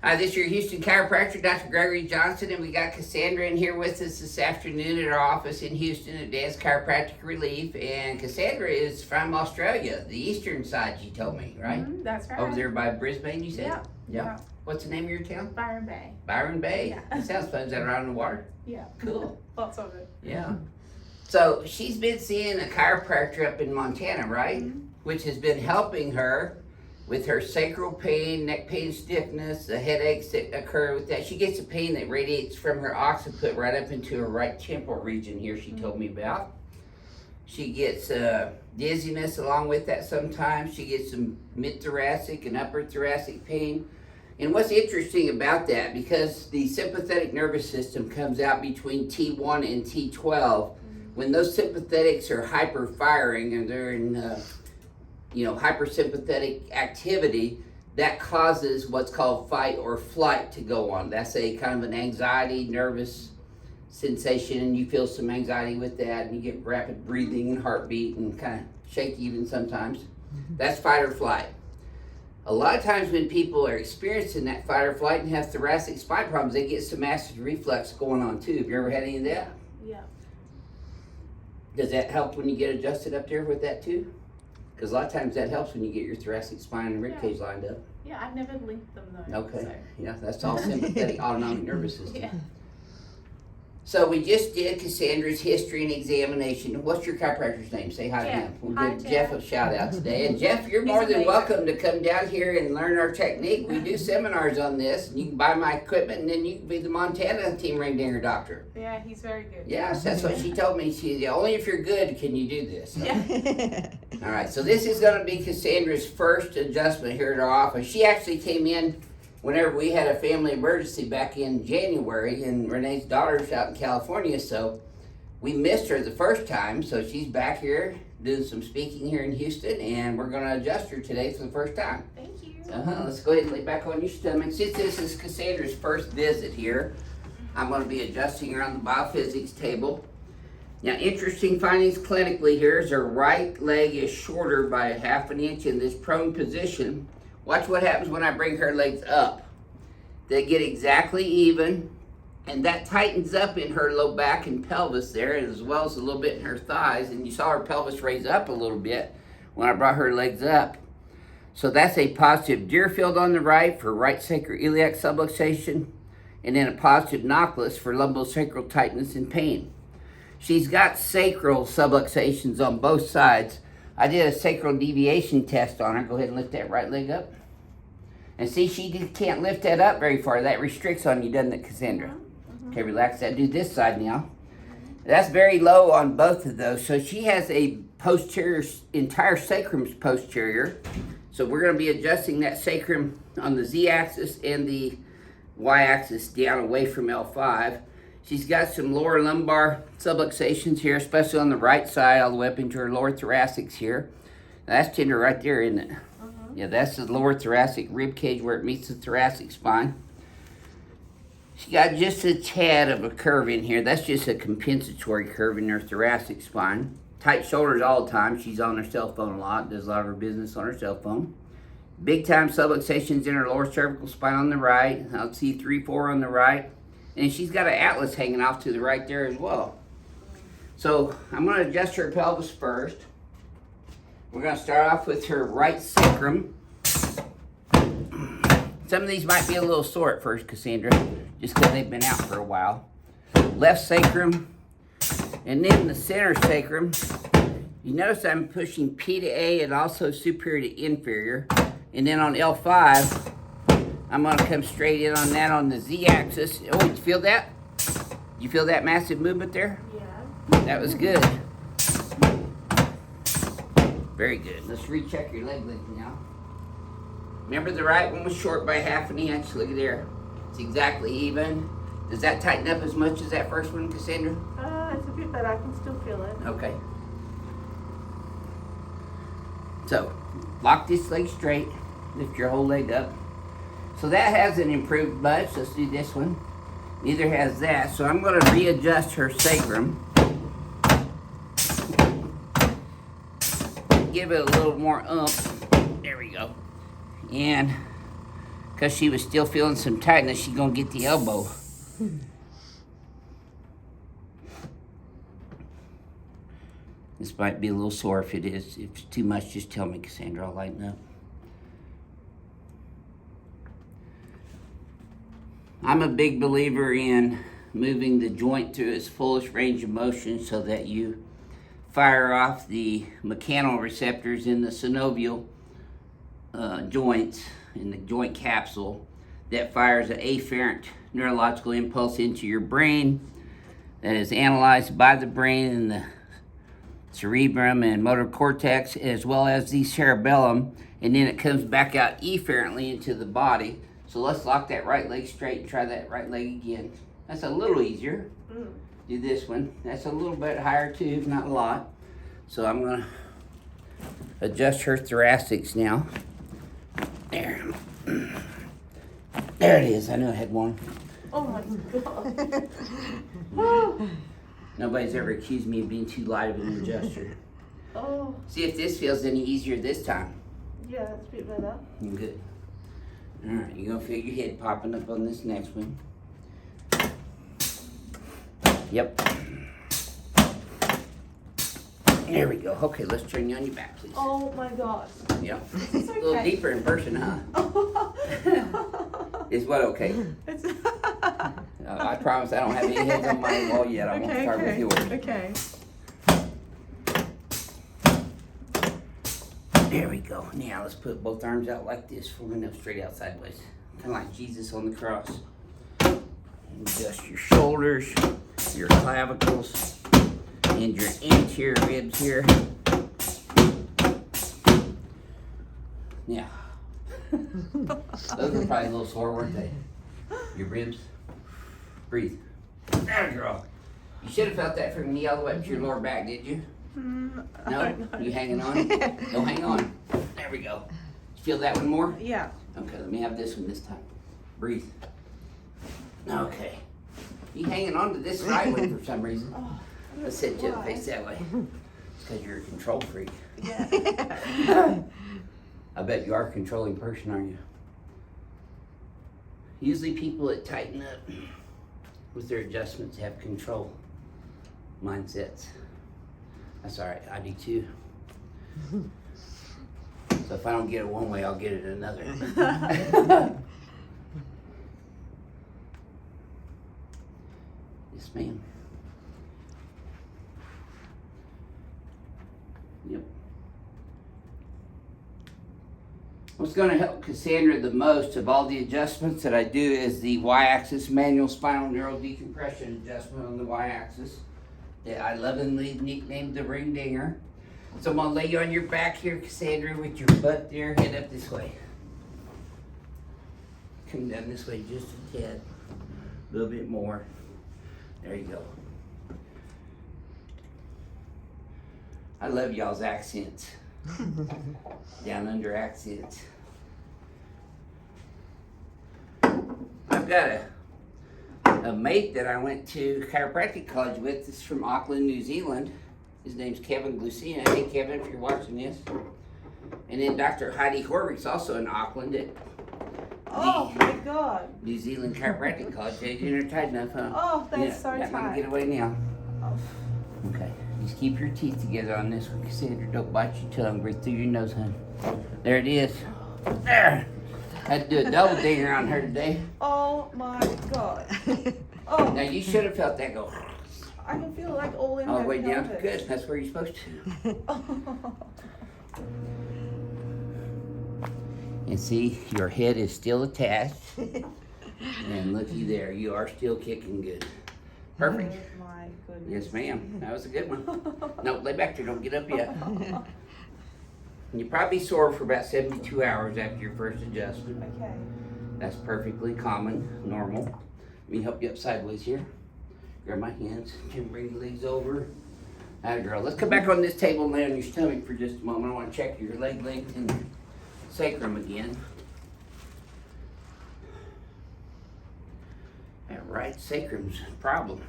Hi, this is your Houston chiropractor, Dr. Gregory Johnson, and we got Cassandra in here with us this afternoon at our office in Houston at Dad's Chiropractic Relief. And Cassandra is from Australia, the eastern side, she told me, right? Mm-hmm, that's right. Over there by Brisbane, you said? Yeah. Yeah. What's the name of your town? Byron Bay. Byron Bay? Yeah. That sounds fun. Is that around the water? Yeah. Cool. Lots of it. Yeah. So she's been seeing a chiropractor up in Montana, right? Mm-hmm. Which has been helping her with her sacral pain, neck pain, stiffness, the headaches that occur with that. She gets a pain that radiates from her occiput right up into her right temporal region here, she told me about. She gets dizziness along with that sometimes. She gets some mid-thoracic and upper thoracic pain. And what's interesting about that, because the sympathetic nervous system comes out between T1 and T12, when those sympathetics are hyper-firing and they're in hypersympathetic activity, that causes what's called fight or flight to go on. That's a kind of an anxiety, nervous sensation, and you feel some anxiety with that, and you get rapid breathing and heartbeat and kind of shaky even sometimes. That's fight or flight. A lot of times when people are experiencing that fight or flight and have thoracic spine problems, they get some acid reflux going on too. Have you ever had any of that? Yeah. Does that help when you get adjusted up there with that too? Because a lot of times that helps when you get your thoracic spine and rib cage lined up. Yeah, I've never linked them though. Okay. So. Yeah, that's all sympathetic autonomic nervous system. Yeah. So we just did Cassandra's history and examination. What's your chiropractor's name? Say hi to him. We'll Hi, give Jeff a shout out today. And Jeff, you're He's more than amazing. welcome to come down here and learn our technique. We do seminars on this. You can buy my equipment and then you can be the Montana team ring dinger doctor. Yeah, he's very good. Yes, that's what she told me. She only if you're good can you do this. Yeah. All right, so this is going to be Cassandra's first adjustment here at our office. She actually came in whenever we had a family emergency back in January, and Renee's daughter's out in California, so we missed her the first time, so she's back here doing some speaking here in Houston, and we're going to adjust her today for the first time. Thank you. Let's go ahead and lay back on your stomach. Since this is Cassandra's first visit here, I'm going to be adjusting her on the BioPhysics table. Now, interesting findings clinically here is her right leg is shorter by 1/2 inch in this prone position. Watch what happens when I bring her legs up. They get exactly even, and that tightens up in her low back and pelvis there, as well as a little bit in her thighs, and you saw her pelvis raise up a little bit when I brought her legs up. So that's a positive Deerfield on the right for right sacroiliac subluxation, and then a positive Nautilus for lumbosacral tightness and pain. She's got sacral subluxations on both sides. I did a sacral deviation test on her. Go ahead and lift that right leg up. And see, she can't lift that up very far. That restricts on you, doesn't it, Cassandra? Mm-hmm. Okay, relax that. Do this side now. That's very low on both of those. So she has a posterior, entire sacrum's posterior. So we're going to be adjusting that sacrum on the Z-axis and the Y-axis down away from L5. She's got some lower lumbar subluxations here, especially on the right side, all the way up into her lower thoracics here. Now, that's tender right there, isn't it? Yeah, that's the lower thoracic rib cage where it meets the thoracic spine. She got just a tad of a curve in here. That's just a compensatory curve in her thoracic spine. Tight shoulders all the time. She's on her cell phone a lot, does a lot of her business on her cell phone. Big time subluxations in her lower cervical spine on the right. I'll see 3-4 on the right. And she's got an atlas hanging off to the right there as well. So I'm going to adjust her pelvis first. We're going to start off with her right sacrum. Some of these might be a little sore at first, Cassandra, just because they've been out for a while. Left sacrum, and then the center sacrum. You notice I'm pushing P to A and also superior to inferior. And then on L5, I'm going to come straight in on that on the Z-axis. Oh, you feel that? You feel that massive movement there? Yeah. That was good. Very good. Let's recheck your leg length now. Remember the right one was short by 1/2 inch. Look at there. It's exactly even. Does that tighten up as much as that first one, Cassandra? It's a bit better. I can still feel it. Okay. So, lock this leg straight. Lift your whole leg up. So that hasn't improved much. Let's do this one. Neither has that. So I'm going to readjust her sacrum. Give it a little more oomph. There we go. And because she was still feeling some tightness, she's gonna get the elbow. This might be a little sore. If it is, if it's too much, just tell me, Cassandra, I'll lighten up. I'm a big believer in moving the joint to its fullest range of motion so that you fire off the mechanoreceptors in the synovial joints, in the joint capsule, that fires an afferent neurological impulse into your brain that is analyzed by the brain and the cerebrum and motor cortex, as well as the cerebellum, and then it comes back out efferently into the body. So let's lock that right leg straight and try that right leg again. That's a little easier. Do this one. That's a little bit higher too, not a lot. So I'm gonna adjust her thoracics now. There. There it is. I knew I had one. Oh my God. Nobody's ever accused me of being too light of an adjuster. Oh, See if this feels any easier this time. yeah, that's a bit better. Good. All right, you're gonna feel your head popping up on this next one. Yep. There we go. Okay, let's turn you on your back, please. Oh my God. Yep. It's A little okay. deeper in person, huh? Is what okay? It's I promise I don't have any heads on my wall yet. I won't start with yours. Okay. There we go. Now let's put both arms out like this, folding up straight out sideways. Kind of like Jesus on the cross. Adjust your shoulders, your clavicles, and your anterior ribs here. Yeah. Those are probably a little sore, weren't they? Your ribs. Breathe. There, girl. You should have felt that from your knee all the way up to your lower back, did you? No? You hanging on? Don't hang on. There we go. You feel that one more? Yeah. Okay, let me have this one this time. Breathe. Okay. You hanging on to this right one for some reason. Let's sit you face that way. It's because you're a control freak. Yeah. I bet you are a controlling person, aren't you? Usually people that tighten up with their adjustments have control mindsets. That's all right, I do too. So if I don't get it one way, I'll get it another. Yes, ma'am. Yep. What's going to help Cassandra the most of all the adjustments that I do is the Y-axis manual spinal neural decompression adjustment on the Y-axis. That I lovingly nicknamed the ring dinger. So I'm gonna lay you on your back here, Cassandra, with your butt there, head up this way. Come down this way just a tad, a little bit more. There you go. I love y'all's accents. Down under accents. I've got a mate that I went to chiropractic college with. This is from Auckland, New Zealand. His name's Kevin Glucina. Hey Kevin, if you're watching this. And then Dr. Heidi Horvick's also in Auckland at Oh my God. New Zealand Chiropractic College. Hey, you're tight enough, huh? Oh, that's so yeah, I'm gonna tight. get away now. Oh. Okay. Just keep your teeth together on this one, Cassandra. Don't bite your tongue. Breathe through your nose, hon. There it is. There. Had to do a double dinger on her today. Oh my God. Oh, Now you should have felt that go I can feel like all in all the my way down. pelvis. Good. That's where you're supposed to. And see, your head is still attached. And looky there, you are still kicking good. Perfect. Oh my goodness. Yes, ma'am. That was a good one. No, lay back there. Don't get up yet. And you're probably sore for about 72 hours after your first adjustment. Okay. That's perfectly common, normal. Let me help you up sideways here. Grab my hands. Jim, bring your legs over. Atta girl. Let's come back on this table and lay on your stomach for just a moment. I want to check your leg length and your sacrum again. That right sacrum's a problem.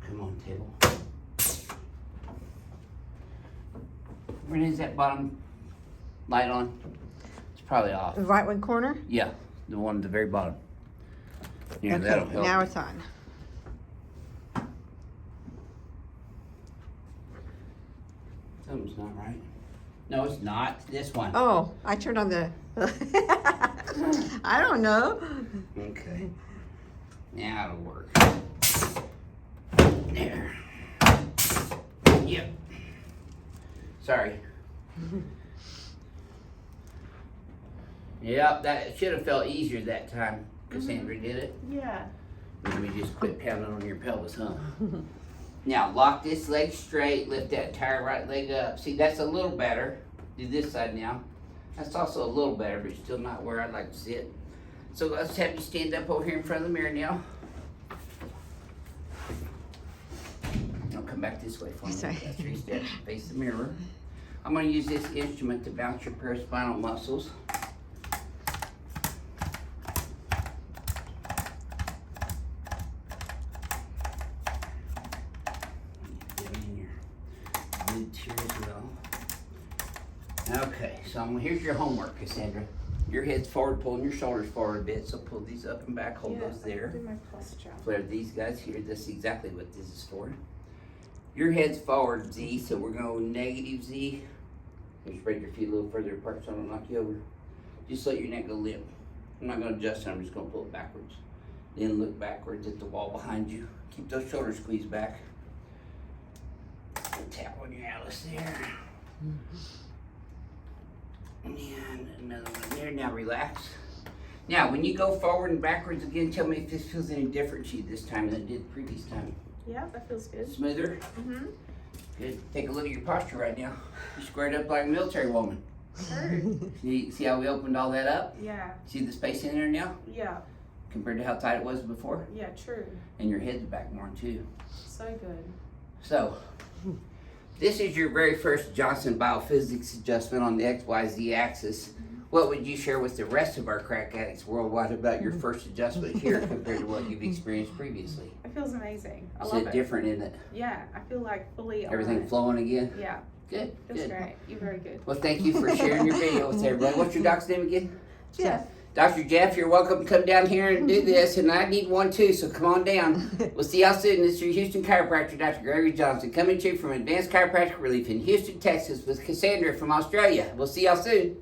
Come on, table. that bottom light on? It's probably off. The right one corner? Yeah, the one at the very bottom. Yeah, Okay, that'll help. now it's on. Something's not right. No, it's not. This one. Oh, I turned on the. I don't know. Okay. Now it'll work. There. Yep. Sorry. Yep, that should have felt easier that time. Cassandra did it. Yeah. Maybe just quit pounding on your pelvis, huh? Now lock this leg straight, lift that entire right leg up. See, that's a little better. Do this side now. That's also a little better, but still not where I'd like to sit. So let's have you stand up over here in front of the mirror now. Now come back this way for me. Sorry. That's 3 steps. Face the mirror. I'm going to use this instrument to bounce your paraspinal muscles. Get in your glutes here as well. Okay, so here's your homework, Cassandra. Your head's forward, pulling your shoulders forward a bit, so pull these up and back, hold those there. Do my posture. Flare these guys here, that's exactly what this is for. Your head's forward Z, so we're going to go negative Z. You spread your feet a little further apart so I don't knock you over. Just let your neck go limp. I'm not going to adjust it, I'm just going to pull it backwards. Then look backwards at the wall behind you. Keep those shoulders squeezed back. Tap on your Alice there. And another one there. Now relax. Now, when you go forward and backwards again, tell me if this feels any different to you this time than it did the previous time. Yeah, that feels good. Smoother? Mm-hmm. Good. Take a look at your posture right now. You're squared up like a military woman. Sure. See how we opened all that up? Yeah. See the space in there now? Yeah. Compared to how tight it was before? Yeah, true. And your head's back more too. So good. So, this is your very first Johnson BioPhysics adjustment on the XYZ axis. What would you share with the rest of our crack addicts worldwide about your first adjustment here compared to what you've experienced previously? It feels amazing. I Is love it it. different, isn't it? Yeah, I feel like fully Everything alive. flowing again? Yeah, Good, feels good. great. You're very good. Well, thank you for sharing your video with everybody. What's your doc's name again? Jeff. Dr. Jeff, you're welcome to come down here and do this, and I need one too, so come on down. We'll see y'all soon. This is your Houston chiropractor, Dr. Gregory Johnson, coming to you from Advanced Chiropractic Relief in Houston, Texas, with Cassandra from Australia. We'll see y'all soon.